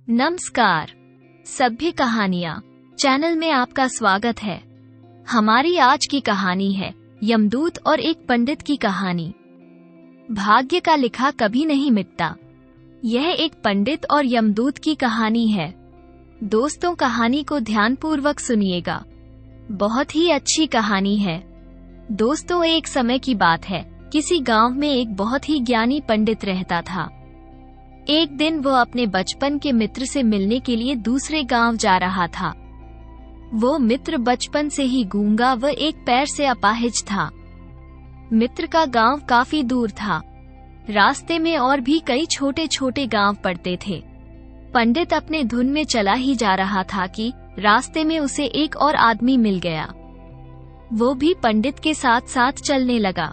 नमस्कार। सभ्य कहानियाँ चैनल में आपका स्वागत है। हमारी आज की कहानी है यमदूत और एक पंडित की कहानी। भाग्य का लिखा कभी नहीं मिटता। यह एक पंडित और यमदूत की कहानी है। दोस्तों, कहानी को ध्यानपूर्वक सुनिएगा। बहुत ही अच्छी कहानी है। दोस्तों, एक समय की बात है। किसी गांव में एक बहुत ही ज्ञानी पंडित रहता था। एक दिन वो अपने बचपन के मित्र से मिलने के लिए दूसरे गांव जा रहा था। वो मित्र बचपन से ही गूंगा व एक पैर से अपाहिज था। मित्र का गांव काफी दूर था। रास्ते में और भी कई छोटे छोटे गांव पड़ते थे। पंडित अपने धुन में चला ही जा रहा था कि रास्ते में उसे एक और आदमी मिल गया। वो भी पंडित के साथ साथ चलने लगा।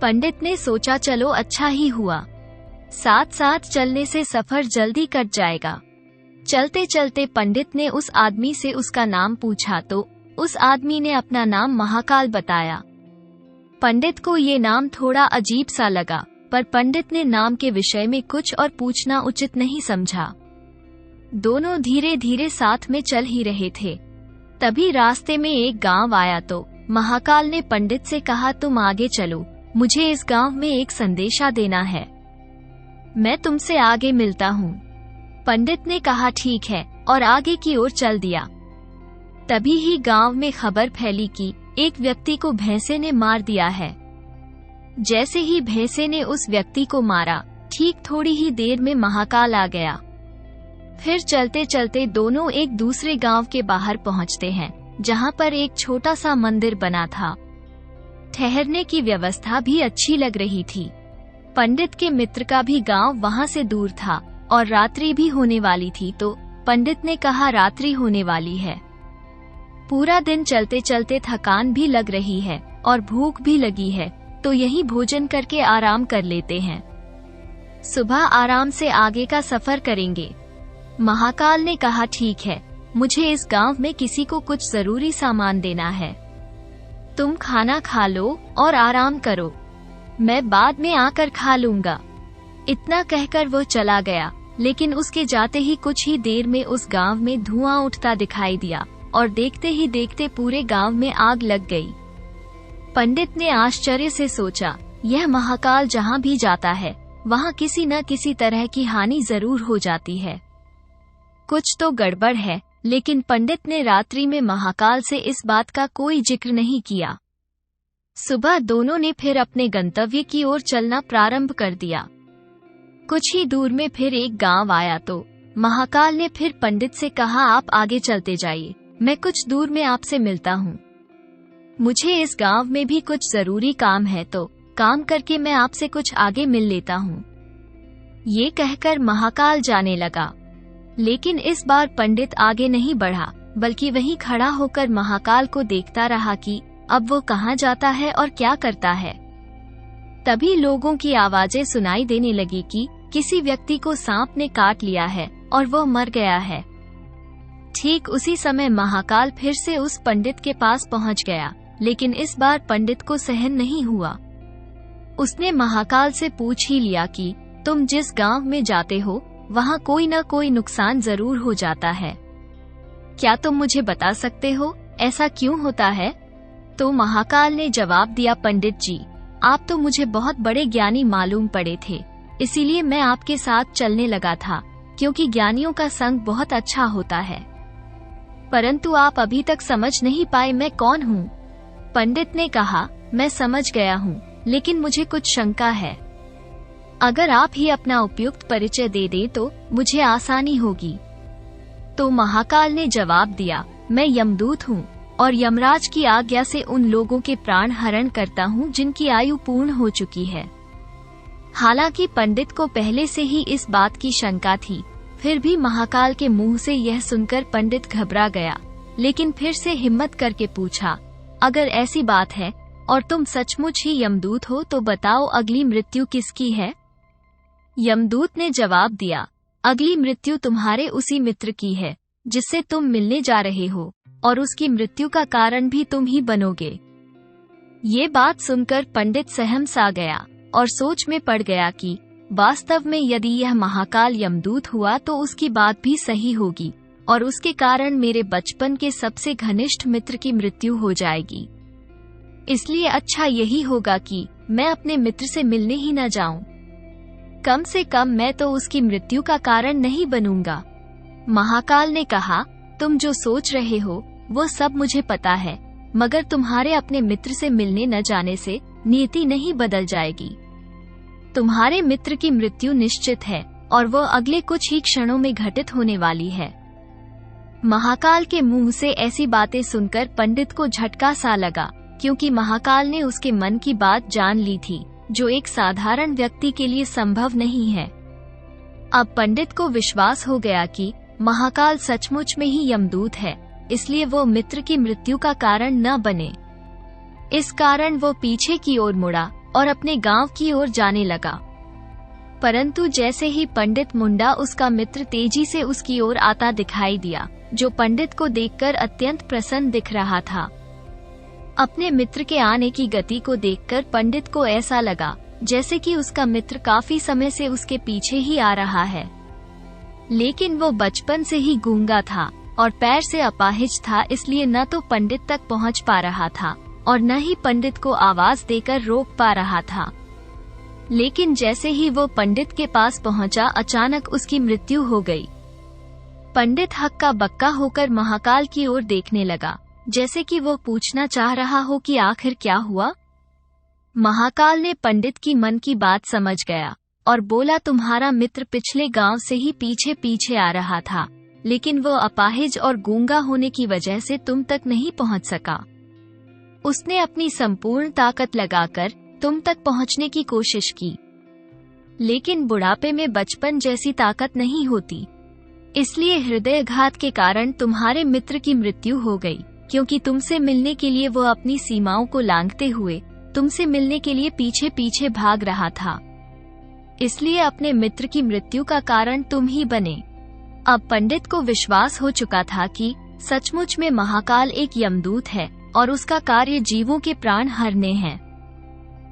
पंडित ने सोचा, चलो अच्छा ही हुआ, साथ साथ चलने से सफर जल्दी कट जाएगा। चलते चलते पंडित ने उस आदमी से उसका नाम पूछा तो उस आदमी ने अपना नाम महाकाल बताया। पंडित को ये नाम थोड़ा अजीब सा लगा, पर पंडित ने नाम के विषय में कुछ और पूछना उचित नहीं समझा। दोनों धीरे धीरे साथ में चल ही रहे थे। तभी रास्ते में एक गांव आया तो महाकाल ने पंडित से कहा, तुम आगे चलो, मुझे इस गांव में एक संदेशा देना है। मैं तुमसे आगे मिलता हूँ। पंडित ने कहा, ठीक है, और आगे की ओर चल दिया। तभी ही गांव में खबर फैली कि एक व्यक्ति को भैंसे ने मार दिया है। जैसे ही भैंसे ने उस व्यक्ति को मारा, ठीक थोड़ी ही देर में महाकाल आ गया। फिर चलते चलते दोनों एक दूसरे गांव के बाहर पहुंचते हैं, जहां पर एक छोटा सा मंदिर बना था। ठहरने की व्यवस्था भी अच्छी लग रही थी। पंडित के मित्र का भी गांव वहां से दूर था और रात्रि भी होने वाली थी, तो पंडित ने कहा, रात्रि होने वाली है। पूरा दिन चलते चलते थकान भी लग रही है और भूख भी लगी है, तो यहीं भोजन करके आराम कर लेते हैं। सुबह आराम से आगे का सफर करेंगे। महाकाल ने कहा, ठीक है, मुझे इस गांव में किसी को कुछ जरूरी सामान देना है। तुम खाना खा लो और आराम करो, मैं बाद में आकर खा लूंगा। इतना कहकर वो चला गया, लेकिन उसके जाते ही कुछ ही देर में उस गांव में धुआं उठता दिखाई दिया और देखते ही देखते पूरे गांव में आग लग गई। पंडित ने आश्चर्य से सोचा, यह महाकाल जहां भी जाता है वहां किसी न किसी तरह की हानि जरूर हो जाती है। कुछ तो गड़बड़ है, लेकिन पंडित ने रात्रि में महाकाल से इस बात का कोई जिक्र नहीं किया। सुबह दोनों ने फिर अपने गंतव्य की ओर चलना प्रारंभ कर दिया। कुछ ही दूर में फिर एक गांव आया तो महाकाल ने फिर पंडित से कहा, आप आगे चलते जाइए, मैं कुछ दूर में आपसे मिलता हूँ। मुझे इस गांव में भी कुछ जरूरी काम है, तो काम करके मैं आपसे कुछ आगे मिल लेता हूँ। ये कहकर महाकाल जाने लगा। लेकिन इस बार पंडित आगे नहीं बढ़ा, बल्कि वहीं खड़ा होकर महाकाल को देखता रहा कि अब वो कहाँ जाता है और क्या करता है। तभी लोगों की आवाजें सुनाई देने लगी कि किसी व्यक्ति को सांप ने काट लिया है और वो मर गया है। ठीक उसी समय महाकाल फिर से उस पंडित के पास पहुंच गया, लेकिन इस बार पंडित को सहन नहीं हुआ। उसने महाकाल से पूछ ही लिया कि तुम जिस गांव में जाते हो वहां कोई न कोई नुकसान जरूर हो जाता है। क्या तुम मुझे बता सकते हो, ऐसा क्यों होता है? तो महाकाल ने जवाब दिया, पंडित जी, आप तो मुझे बहुत बड़े ज्ञानी मालूम पड़े थे, इसीलिए मैं आपके साथ चलने लगा था, क्योंकि ज्ञानियों का संग बहुत अच्छा होता है। परंतु आप अभी तक समझ नहीं पाए मैं कौन हूँ। पंडित ने कहा, मैं समझ गया हूँ, लेकिन मुझे कुछ शंका है। अगर आप ही अपना उपयुक्त परिचय दे दें तो मुझे आसानी होगी। तो महाकाल ने जवाब दिया, मैं यमदूत हूँ और यमराज की आज्ञा से उन लोगों के प्राण हरण करता हूँ जिनकी आयु पूर्ण हो चुकी है। हालांकि पंडित को पहले से ही इस बात की शंका थी, फिर भी महाकाल के मुंह से यह सुनकर पंडित घबरा गया, लेकिन फिर से हिम्मत करके पूछा, अगर ऐसी बात है और तुम सचमुच ही यमदूत हो तो बताओ, अगली मृत्यु किसकी है? यमदूत ने जवाब दिया, अगली मृत्यु तुम्हारे उसी मित्र की है जिससे तुम मिलने जा रहे हो, और उसकी मृत्यु का कारण भी तुम ही बनोगे। ये बात सुनकर पंडित सहम सा गया और सोच में पड़ गया कि वास्तव में यदि यह महाकाल यमदूत हुआ तो उसकी बात भी सही होगी और उसके कारण मेरे बचपन के सबसे घनिष्ठ मित्र की मृत्यु हो जाएगी। इसलिए अच्छा यही होगा कि मैं अपने मित्र से मिलने ही न जाऊं। कम से कम मैं तो उसकी मृत्यु का कारण नहीं बनूंगा। महाकाल ने कहा, तुम जो सोच रहे हो वो सब मुझे पता है, मगर तुम्हारे अपने मित्र से मिलने न जाने से नियति नहीं बदल जाएगी। तुम्हारे मित्र की मृत्यु निश्चित है और वो अगले कुछ ही क्षणों में घटित होने वाली है। महाकाल के मुंह से ऐसी बातें सुनकर पंडित को झटका सा लगा, क्योंकि महाकाल ने उसके मन की बात जान ली थी, जो एक साधारण व्यक्ति के लिए संभव नहीं है। अब पंडित को विश्वास हो गया कि महाकाल सचमुच में ही यमदूत है, इसलिए वो मित्र की मृत्यु का कारण न बने। इस कारण वो पीछे की ओर मुड़ा और अपने गांव की ओर जाने लगा। परंतु जैसे ही पंडित मुंडा, उसका मित्र तेजी से उसकी ओर आता दिखाई दिया, जो पंडित को देखकर अत्यंत प्रसन्न दिख रहा था। अपने मित्र के आने की गति को देखकर पंडित को ऐसा लगा जैसे कि उसका मित्र काफी समय से उसके पीछे ही आ रहा है। लेकिन वो बचपन से ही गूंगा था और पैर से अपाहिज था, इसलिए न तो पंडित तक पहुंच पा रहा था और न ही पंडित को आवाज देकर रोक पा रहा था। लेकिन जैसे ही वो पंडित के पास पहुंचा, अचानक उसकी मृत्यु हो गई। पंडित हक्का बक्का होकर महाकाल की ओर देखने लगा, जैसे कि वो पूछना चाह रहा हो कि आखिर क्या हुआ। महाकाल ने पंडित की मन की बात समझ गया और बोला, तुम्हारा मित्र पिछले गांव से ही पीछे पीछे आ रहा था, लेकिन वो अपाहिज और गूंगा होने की वजह से तुम तक नहीं पहुंच सका। उसने अपनी संपूर्ण ताकत लगाकर तुम तक पहुंचने की कोशिश की, लेकिन बुढ़ापे में बचपन जैसी ताकत नहीं होती। इसलिए हृदयघात के कारण तुम्हारे मित्र की मृत्यु हो गई, क्योंकि तुमसे मिलने के लिए वो अपनी सीमाओं को लांघते हुए तुमसे मिलने के लिए पीछे पीछे भाग रहा था। इसलिए अपने मित्र की मृत्यु का कारण तुम ही बने। अब पंडित को विश्वास हो चुका था कि सचमुच में महाकाल एक यमदूत है और उसका कार्य जीवों के प्राण हरने हैं।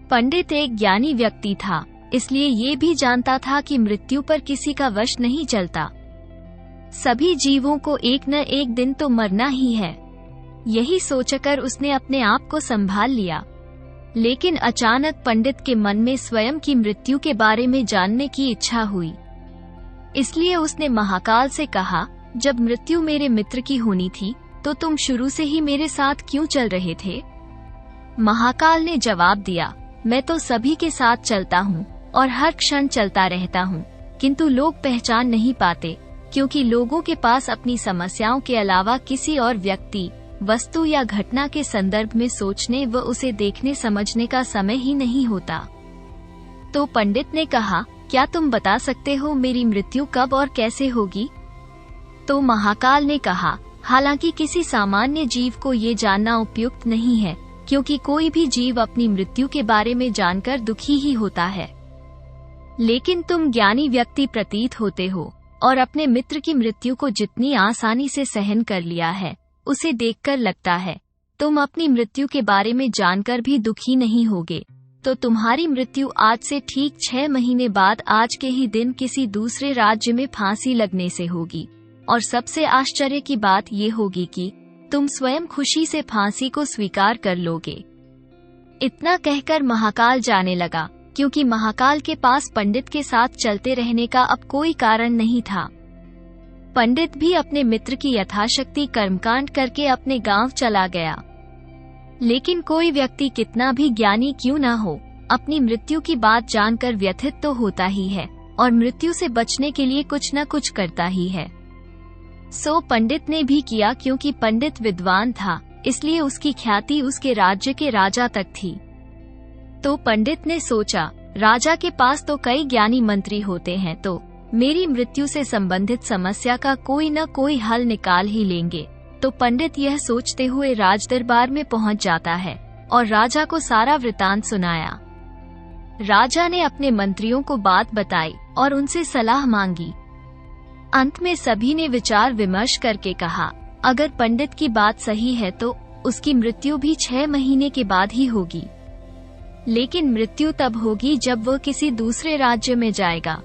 पंडित एक ज्ञानी व्यक्ति था, इसलिए ये भी जानता था कि मृत्यु पर किसी का वश नहीं चलता। सभी जीवों को एक न एक दिन तो मरना ही है। यही सोचकर उसने अपने आप को संभाल लिया। लेकिन अचानक पंडित के मन में स्वयं की मृत्यु के बारे में जानने की इच्छा हुई। इसलिए उसने महाकाल से कहा, जब मृत्यु मेरे मित्र की होनी थी तो तुम शुरू से ही मेरे साथ क्यों चल रहे थे? महाकाल ने जवाब दिया, मैं तो सभी के साथ चलता हूँ और हर क्षण चलता रहता हूँ, किंतु लोग पहचान नहीं पाते, क्योंकि लोगों के पास अपनी समस्याओं के अलावा किसी और व्यक्ति, वस्तु या घटना के संदर्भ में सोचने व उसे देखने समझने का समय ही नहीं होता। तो पंडित ने कहा, क्या तुम बता सकते हो मेरी मृत्यु कब और कैसे होगी? तो महाकाल ने कहा, हालांकि किसी सामान्य जीव को ये जानना उपयुक्त नहीं है, क्योंकि कोई भी जीव अपनी मृत्यु के बारे में जानकर दुखी ही होता है। लेकिन तुम ज्ञानी व्यक्ति प्रतीत होते हो और अपने मित्र की मृत्यु को जितनी आसानी से सहन कर लिया है, उसे देखकर लगता है तुम अपनी मृत्यु के बारे में जानकर भी दुखी नहीं होगे। तो तुम्हारी मृत्यु आज से ठीक 6 महीने बाद आज के ही दिन किसी दूसरे राज्य में फांसी लगने से होगी। और सबसे आश्चर्य की बात ये होगी कि तुम स्वयं खुशी से फांसी को स्वीकार कर लोगे। इतना कहकर महाकाल जाने लगा, क्योंकि महाकाल के पास पंडित के साथ चलते रहने का अब कोई कारण नहीं था। पंडित भी अपने मित्र की यथाशक्ति कर्मकांड करके अपने गांव चला गया। लेकिन कोई व्यक्ति कितना भी ज्ञानी क्यों न हो, अपनी मृत्यु की बात जानकर व्यथित तो होता ही है और मृत्यु से बचने के लिए कुछ न कुछ करता ही है। सो पंडित ने भी किया, क्योंकि पंडित विद्वान था, इसलिए उसकी ख्याति उसके राज्य के राजा तक थी। तो पंडित ने सोचा, राजा के पास तो कई ज्ञानी मंत्री होते हैं, तो मेरी मृत्यु से संबंधित समस्या का कोई न कोई हल निकाल ही लेंगे। तो पंडित यह सोचते हुए राजदरबार में पहुंच जाता है और राजा को सारा वृतांत सुनाया। राजा ने अपने मंत्रियों को बात बताई और उनसे सलाह मांगी। अंत में सभी ने विचार विमर्श करके कहा, अगर पंडित की बात सही है तो उसकी मृत्यु भी 6 महीने के बाद ही होगी। लेकिन मृत्यु तब होगी जब वह किसी दूसरे राज्य में जाएगा।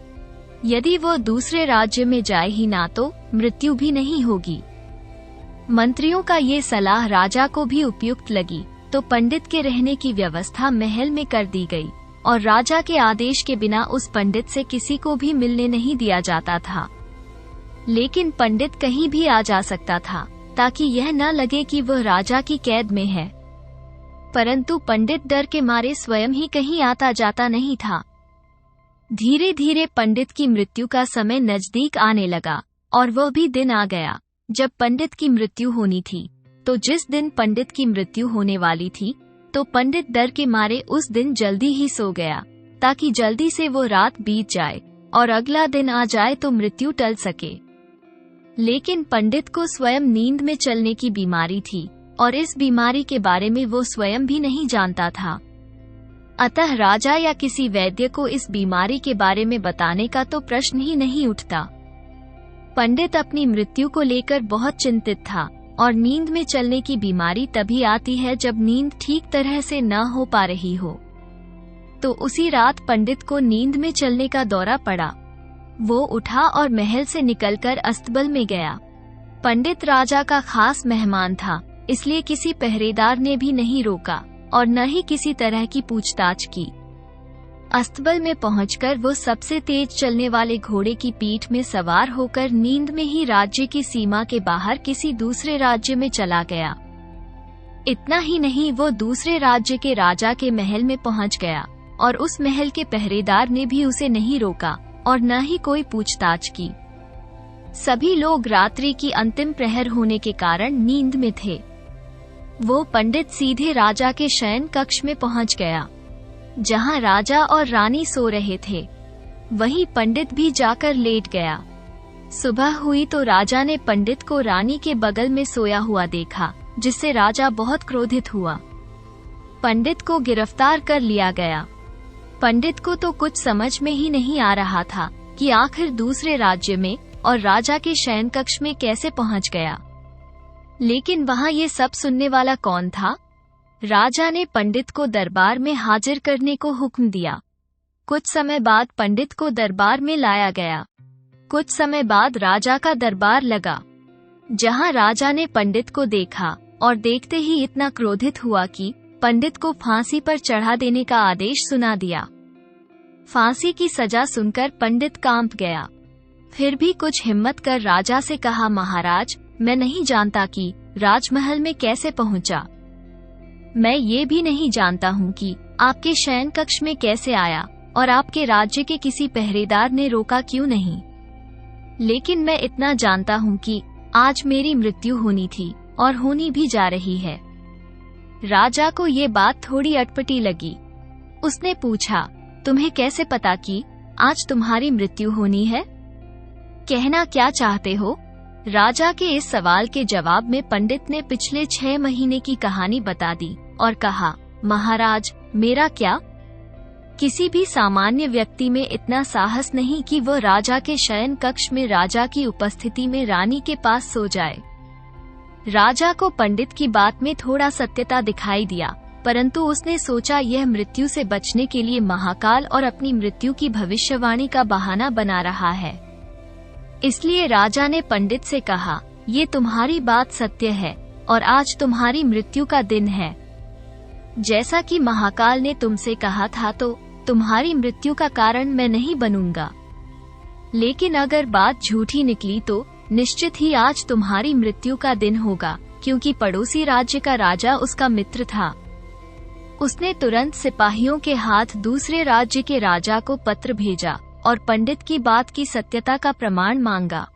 यदि वह दूसरे राज्य में जाए ही ना तो मृत्यु भी नहीं होगी। मंत्रियों का ये सलाह राजा को भी उपयुक्त लगी, तो पंडित के रहने की व्यवस्था महल में कर दी गई और राजा के आदेश के बिना उस पंडित से किसी को भी मिलने नहीं दिया जाता था। लेकिन पंडित कहीं भी आ जा सकता था ताकि यह न लगे कि वह राजा की कैद में है। परंतु पंडित डर के मारे स्वयं ही कहीं आता जाता नहीं था। धीरे धीरे पंडित की मृत्यु का समय नजदीक आने लगा और वह भी दिन आ गया जब पंडित की मृत्यु होनी थी। तो जिस दिन पंडित की मृत्यु होने वाली थी, तो पंडित डर के मारे उस दिन जल्दी ही सो गया ताकि जल्दी से वो रात बीत जाए और अगला दिन आ जाए तो मृत्यु टल सके। लेकिन पंडित को स्वयं नींद में चलने की बीमारी थी और इस बीमारी के बारे में वो स्वयं भी नहीं जानता था। अतः राजा या किसी वैद्य को इस बीमारी के बारे में बताने का तो प्रश्न ही नहीं उठता। पंडित अपनी मृत्यु को लेकर बहुत चिंतित था और नींद में चलने की बीमारी तभी आती है जब नींद ठीक तरह से न हो पा रही हो। तो उसी रात पंडित को नींद में चलने का दौरा पड़ा। वो उठा और महल से निकलकर अस्तबल में गया। पंडित राजा का खास मेहमान था, इसलिए किसी पहरेदार ने भी नहीं रोका और न ही किसी तरह की पूछताछ की। अस्तबल में पहुंचकर वो सबसे तेज चलने वाले घोड़े की पीठ में सवार होकर नींद में ही राज्य की सीमा के बाहर किसी दूसरे राज्य में चला गया। इतना ही नहीं, वो दूसरे राज्य के राजा के महल में पहुंच गया और उस महल के पहरेदार ने भी उसे नहीं रोका और न ही कोई पूछताछ की। सभी लोग रात्रि की अंतिम प्रहर होने के कारण नींद में थे। वो पंडित सीधे राजा के शयन कक्ष में पहुंच गया, जहां राजा और रानी सो रहे थे। वहीं पंडित भी जाकर लेट गया। सुबह हुई तो राजा ने पंडित को रानी के बगल में सोया हुआ देखा, जिससे राजा बहुत क्रोधित हुआ। पंडित को गिरफ्तार कर लिया गया। पंडित को तो कुछ समझ में ही नहीं आ रहा था कि आखिर दूसरे राज्य में और राजा के शयन कक्ष में कैसे पहुंच गया। लेकिन वहां ये सब सुनने वाला कौन था? राजा ने पंडित को दरबार में हाजिर करने को हुक्म दिया। कुछ समय बाद पंडित को दरबार में लाया गया। कुछ समय बाद राजा का दरबार लगा, जहां राजा ने पंडित को देखा और देखते ही इतना क्रोधित हुआ कि पंडित को फांसी पर चढ़ा देने का आदेश सुना दिया। फांसी की सजा सुनकर पंडित कांप गया। फिर भी कुछ हिम्मत कर राजा से कहा, महाराज, मैं नहीं जानता कि राजमहल में कैसे पहुंचा। मैं ये भी नहीं जानता हूँ कि आपके शयन कक्ष में कैसे आया और आपके राज्य के किसी पहरेदार ने रोका क्यों नहीं। लेकिन मैं इतना जानता हूँ कि आज मेरी मृत्यु होनी थी और होनी भी जा रही है। राजा को ये बात थोड़ी अटपटी लगी। उसने पूछा, तुम्हें कैसे पता कि आज तुम्हारी मृत्यु होनी है? कहना क्या चाहते हो? राजा के इस सवाल के जवाब में पंडित ने पिछले 6 महीने की कहानी बता दी और कहा, महाराज, मेरा क्या? किसी भी सामान्य व्यक्ति में इतना साहस नहीं कि वह राजा के शयन कक्ष में राजा की उपस्थिति में रानी के पास सो जाए। राजा को पंडित की बात में थोड़ा सत्यता दिखाई दिया, परंतु उसने सोचा यह मृत्यु से बचने के लिए महाकाल और अपनी मृत्यु की भविष्यवाणी का बहाना बना रहा है। इसलिए राजा ने पंडित से कहा, ये तुम्हारी बात सत्य है और आज तुम्हारी मृत्यु का दिन है। जैसा कि महाकाल ने तुमसे कहा था, तो तुम्हारी मृत्यु का कारण मैं नहीं बनूंगा। लेकिन अगर बात झूठी निकली तो निश्चित ही आज तुम्हारी मृत्यु का दिन होगा, क्योंकि पड़ोसी राज्य का राजा उसका मित्र था। उसने तुरंत सिपाहियों के हाथ दूसरे राज्य के राजा को पत्र भेजा और पंडित की बात की सत्यता का प्रमाण मांगा।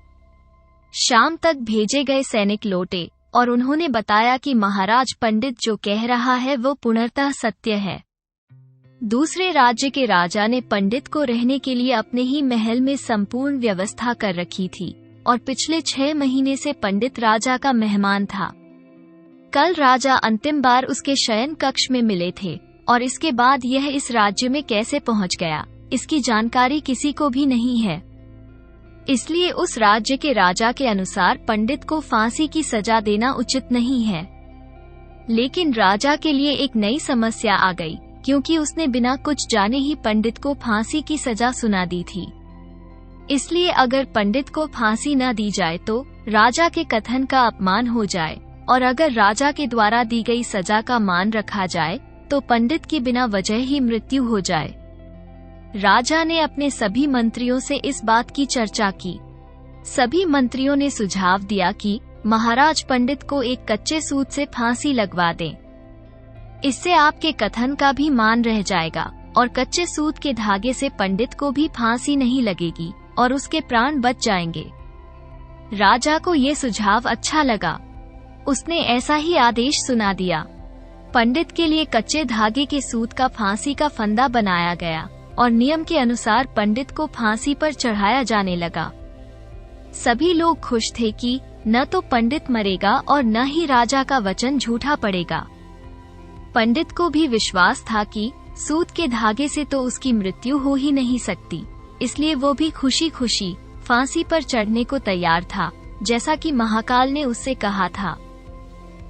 शाम तक भेजे गए सैनिक लौटे और उन्होंने बताया कि महाराज, पंडित जो कह रहा है वो पूर्णतः सत्य है। दूसरे राज्य के राजा ने पंडित को रहने के लिए अपने ही महल में संपूर्ण व्यवस्था कर रखी थी और पिछले 6 महीने से पंडित राजा का मेहमान था। कल राजा अंतिम बार उसके शयन कक्ष में मिले थे और इसके बाद यह इस राज्य में कैसे पहुंच गया, इसकी जानकारी किसी को भी नहीं है। इसलिए उस राज्य के राजा के अनुसार पंडित को फांसी की सजा देना उचित नहीं है। लेकिन राजा के लिए एक नई समस्या आ गई क्योंकि उसने बिना कुछ जाने ही पंडित को फांसी की सजा सुना दी थी। इसलिए अगर पंडित को फांसी न दी जाए तो राजा के कथन का अपमान हो जाए, और अगर राजा के द्वारा दी गई सजा का मान रखा जाए तो पंडित की बिना वजह ही मृत्यु हो जाए। राजा ने अपने सभी मंत्रियों से इस बात की चर्चा की। सभी मंत्रियों ने सुझाव दिया कि महाराज पंडित को एक कच्चे सूत से फांसी लगवा दें। इससे आपके कथन का भी मान रह जाएगा और कच्चे सूत के धागे से पंडित को भी फांसी नहीं लगेगी और उसके प्राण बच जाएंगे। राजा को ये सुझाव अच्छा लगा। उसने ऐसा ही आदेश सुना दिया। पंडित के लिए कच्चे धागे के सूत का फांसी का फंदा बनाया गया और नियम के अनुसार पंडित को फांसी पर चढ़ाया जाने लगा। सभी लोग खुश थे कि न तो पंडित मरेगा और न ही राजा का वचन झूठा पड़ेगा। पंडित को भी विश्वास था कि सूत के धागे से तो उसकी मृत्यु हो ही नहीं सकती, इसलिए वो भी खुशी खुशी फांसी पर चढ़ने को तैयार था, जैसा कि महाकाल ने उससे कहा था।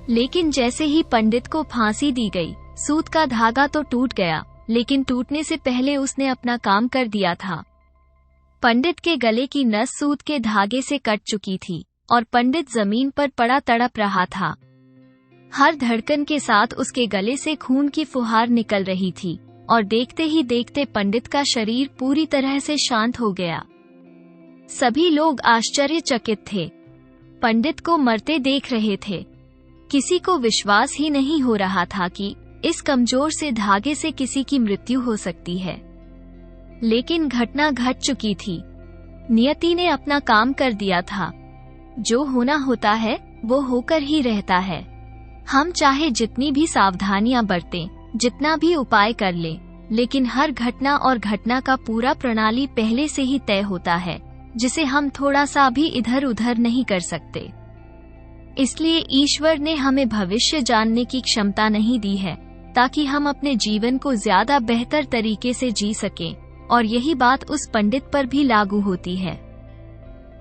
लेकिन जैसे ही पंडित को फांसी दी गई, सूत का धागा तो टूट गया, लेकिन टूटने से पहले उसने अपना काम कर दिया था। पंडित के गले की नस सूत के धागे से कट चुकी थी और पंडित जमीन पर पड़ा तड़प रहा था। हर धड़कन के साथ उसके गले से खून की फुहार निकल रही थी और देखते ही देखते पंडित का शरीर पूरी तरह से शांत हो गया। सभी लोग आश्चर्यचकित थे। पंडित को मरते देख रहे थे। किसी को विश्वास ही नहीं हो रहा था कि इस कमजोर से धागे से किसी की मृत्यु हो सकती है। लेकिन घटना घट चुकी थी। नियति ने अपना काम कर दिया था। जो होना होता है वो होकर ही रहता है। हम चाहे जितनी भी सावधानियां बरतें, जितना भी उपाय कर लें, लेकिन हर घटना और घटना का पूरा प्रणाली पहले से ही तय होता है, जिसे हम थोड़ा सा भी इधर उधर नहीं कर सकते। इसलिए ईश्वर ने हमें भविष्य जानने की क्षमता नहीं दी है, ताकि हम अपने जीवन को ज्यादा बेहतर तरीके से जी सकें, और यही बात उस पंडित पर भी लागू होती है।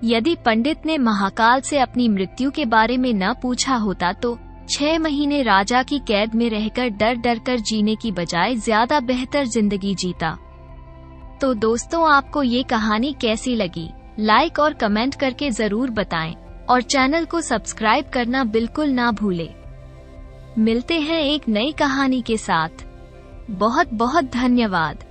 यदि पंडित ने महाकाल से अपनी मृत्यु के बारे में न पूछा होता तो 6 महीने राजा की कैद में रहकर डर डर कर जीने की बजाय ज्यादा बेहतर जिंदगी जीता। तो दोस्तों, आपको ये कहानी कैसी लगी? लाइक और कमेंट करके जरूर बताएं और चैनल को सब्सक्राइब करना बिल्कुल ना भूलें। मिलते हैं एक नई कहानी के साथ। बहुत बहुत धन्यवाद।